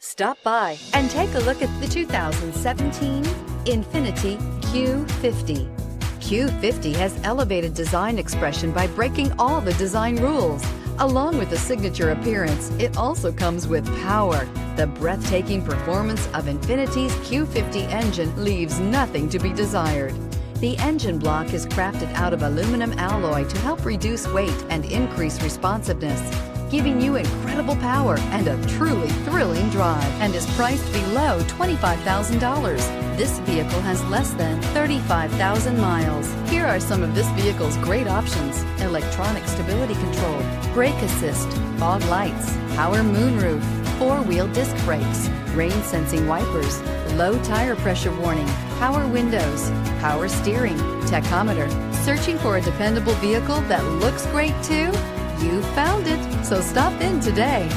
Stop by and take a look at the 2017 Infiniti Q50. Q50 has elevated design expression by breaking all the design rules. Along with the signature appearance, it also comes with power. The breathtaking performance of Infiniti's Q50 engine leaves nothing to be desired. The engine block is crafted out of aluminum alloy to help reduce weight and increase responsiveness, giving you incredible power and a truly thrilling drive, and is priced below $25,000. This vehicle has less than 35,000 miles. Here are some of this vehicle's great options: electronic stability control, brake assist, fog lights, power moonroof, four-wheel disc brakes, rain sensing wipers, low tire pressure warning, power windows, power steering, tachometer. Searching for a dependable vehicle that looks great too? You found it, so stop in today.